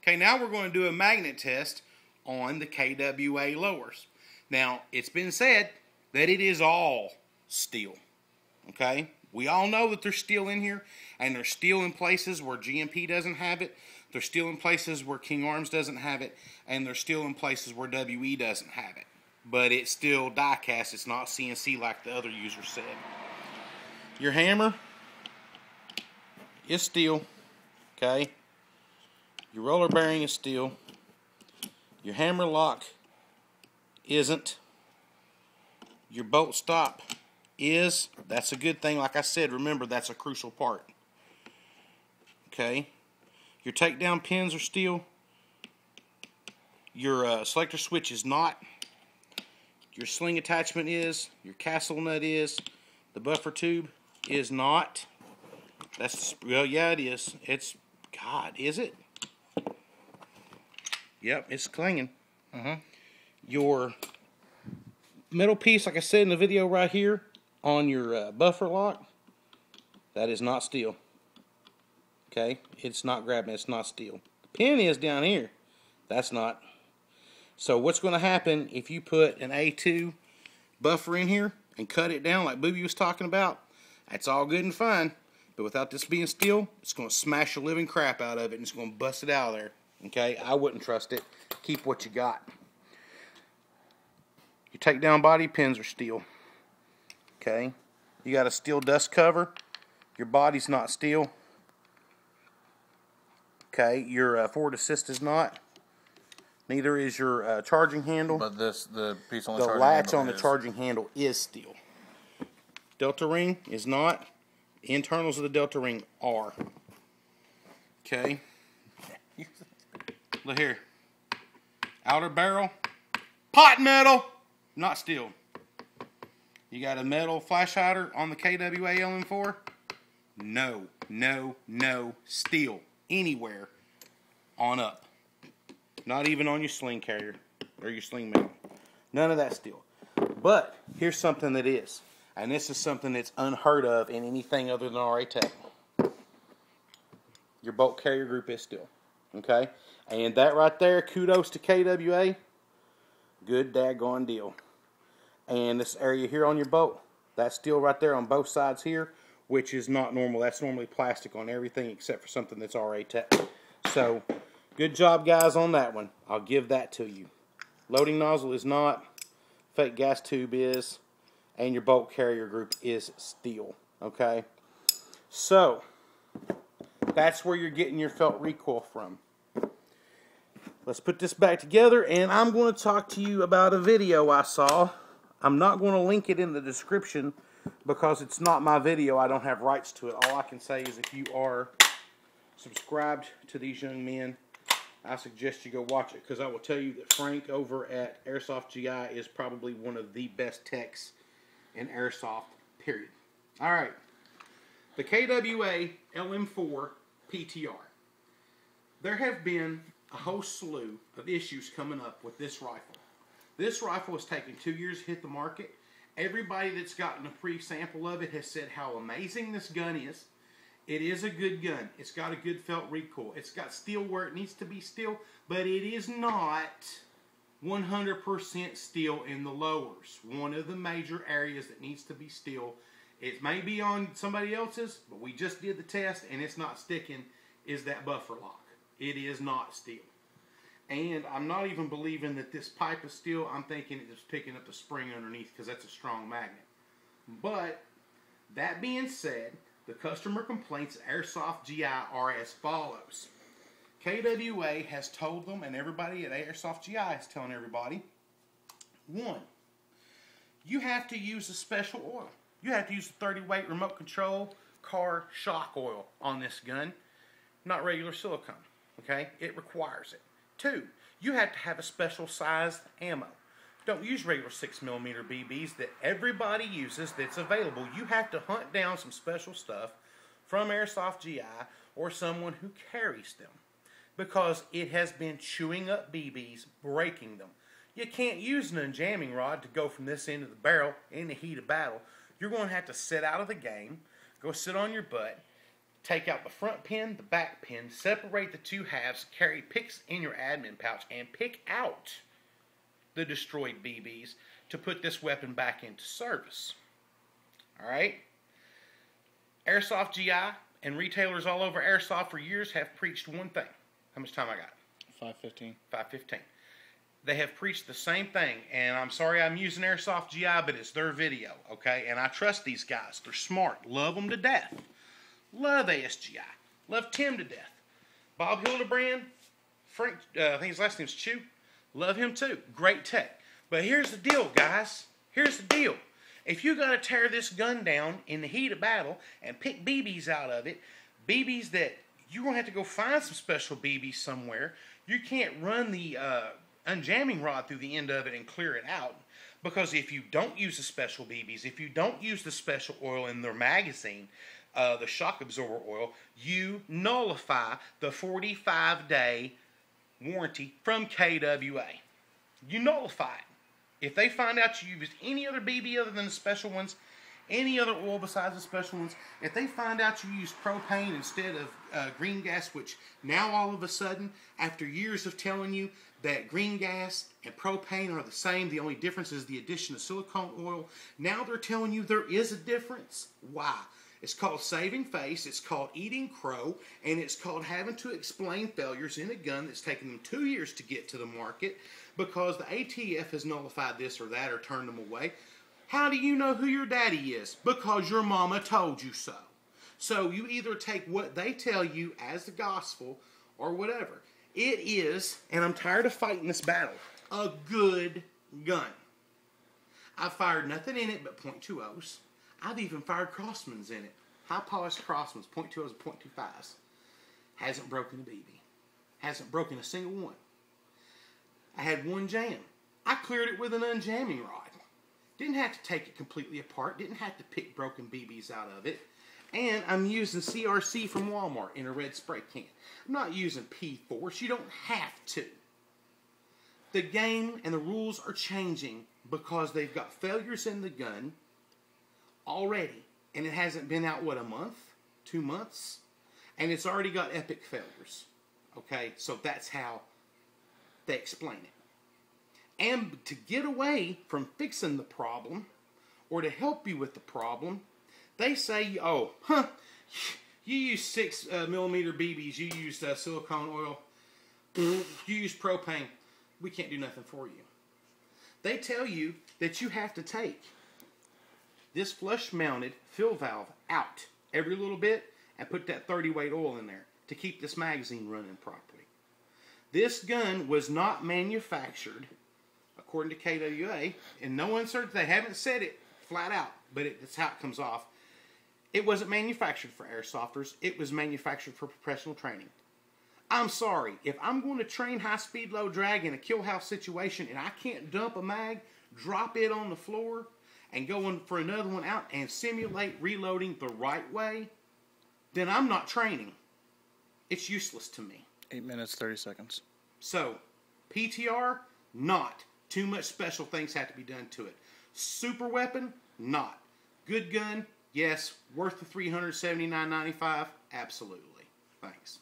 Okay, now we're going to do a magnet test on the KWA lowers. Now, it's been said that it is all steel. Okay? We all know that there's steel in here, and there's steel in places where GMP doesn't have it. There's steel in places where King Arms doesn't have it, and there's steel in places where WE doesn't have it. But it's still die cast. It's not CNC like the other user said. Your hammer is steel. Okay? Your roller bearing is steel. Your hammer lock isn't. Your bolt stop is. That's a good thing. Like I said, remember, that's a crucial part. Okay? Your takedown pins are steel. Your selector switch is not. Your sling attachment is. Your castle nut is. The buffer tube is not. That's, well, yeah, it is. It's, God, is it? Yep, it's clinging. Your metal piece, like I said in the video right here, on your buffer lock, that is not steel. Okay, it's not grabbing, it's not steel. The pin is down here. That's not. So what's going to happen if you put an A2 buffer in here and cut it down like Booby was talking about? That's all good and fine. But without this being steel, it's going to smash the living crap out of it and it's going to bust it out of there. Okay, I wouldn't trust it. Keep what you got. Your takedown body pins are steel. Okay, you got a steel dust cover. Your body's not steel. Okay, your forward assist is not. Neither is your charging handle. But the piece on the latch on the charging handle is steel. Delta ring is not. The internals of the delta ring are. Okay. Look here. Outer barrel, pot metal, not steel. You got a metal flash hider on the KWA LM4? No, no, no steel anywhere on up. Not even on your sling carrier or your sling mount. None of that steel. But here's something that is. And this is something that's unheard of in anything other than RA Tech. Your bolt carrier group is steel. Okay? And that right there, kudos to KWA. Good daggone deal. And this area here on your bolt, that's steel right there on both sides here, which is not normal. That's normally plastic on everything except for something that's RA Tech. So, good job, guys, on that one. I'll give that to you. Loading nozzle is not. Fake gas tube is. And your bolt carrier group is steel. Okay? So, that's where you're getting your felt recoil from. Let's put this back together, and I'm going to talk to you about a video I saw. I'm not going to link it in the description because it's not my video. I don't have rights to it. All I can say is if you are subscribed to these young men, I suggest you go watch it because I will tell you that Frank over at Airsoft GI is probably one of the best techs in Airsoft, period. All right. The KWA LM4 PTR. There have been a whole slew of issues coming up with this rifle. This rifle has taken 2 years to hit the market. Everybody that's gotten a pre-sample of it has said how amazing this gun is. It is a good gun. It's got a good felt recoil. It's got steel where it needs to be steel, but it is not 100% steel in the lowers. One of the major areas that needs to be steel, it may be on somebody else's, but we just did the test and it's not sticking, is that buffer lock. It is not steel. And I'm not even believing that this pipe is steel. I'm thinking it's picking up the spring underneath because that's a strong magnet. But, that being said, the customer complaints at Airsoft GI are as follows. KWA has told them, and everybody at Airsoft GI is telling everybody, 1, you have to use a special oil. You have to use a 30-weight remote control car shock oil on this gun, not regular silicone. Okay? It requires it. 2, you have to have a special sized ammo. Don't use regular 6mm BBs that everybody uses that's available. You have to hunt down some special stuff from Airsoft GI or someone who carries them because it has been chewing up BBs, breaking them. You can't use an unjamming rod to go from this end of the barrel in the heat of battle. You're going to have to sit out of the game, go sit on your butt, Take out the front pin, the back pin, separate the two halves, carry picks in your admin pouch, and pick out the destroyed BBs to put this weapon back into service. Alright? Airsoft GI and retailers all over Airsoft for years have preached one thing. How much time I got? 5:15. 5:15. They have preached the same thing, and I'm sorry I'm using Airsoft GI, but it's their video, okay? And I trust these guys. They're smart. Love them to death. Love ASGI. Love Tim to death. Bob Hildebrand, Frank, I think his last name's Chew. Love him too. Great tech. But here's the deal, guys. Here's the deal. If you got to tear this gun down in the heat of battle and pick BBs out of it, BBs that you're going to have to go find some special BBs somewhere. You can't run the unjamming rod through the end of it and clear it out. Because if you don't use the special BBs, if you don't use the special oil in their magazine, the shock absorber oil, you nullify the 45-day warranty from KWA. You nullify it. If they find out you used any other BB other than the special ones, any other oil besides the special ones, if they find out you used propane instead of green gas, which now all of a sudden, after years of telling you that green gas and propane are the same, the only difference is the addition of silicone oil, now they're telling you there is a difference. Why? It's called saving face, it's called eating crow, and it's called having to explain failures in a gun that's taken them 2 years to get to the market because the ATF has nullified this or that or turned them away. How do you know who your daddy is? Because your mama told you so. So you either take what they tell you as the gospel or whatever. It is, and I'm tired of fighting this battle, a good gun. I've fired nothing in it but .20s. I've even fired Crossmans in it. High-polished Crossmans, .20s and .25s. Hasn't broken a BB. Hasn't broken a single one. I had one jam. I cleared it with an unjamming rod. Didn't have to take it completely apart. Didn't have to pick broken BBs out of it. And I'm using CRC from Walmart in a red spray can. I'm not using P-Force. You don't have to. The game and the rules are changing because they've got failures in the gun already. And it hasn't been out, what, a month? 2 months? And it's already got epic failures. Okay? So that's how they explain it. And to get away from fixing the problem, or to help you with the problem, they say, oh, you use 6mm BBs, you use silicone oil, you use propane, we can't do nothing for you. They tell you that you have to take this flush-mounted fill valve out every little bit and put that 30-weight oil in there to keep this magazine running properly. This gun was not manufactured, according to KWA, and no uncertainty, they haven't said it flat out, but that's how it comes off. It wasn't manufactured for airsofters. It was manufactured for professional training. I'm sorry, if I'm going to train high-speed, low-drag in a kill house situation and I can't dump a mag, drop it on the floor, and go in for another one out and simulate reloading the right way, then I'm not training. It's useless to me. 8 minutes, 30 seconds. So, PTR, not. Too much special things have to be done to it. Super weapon, not. Good gun, yes. Worth the $379.95, absolutely. Thanks.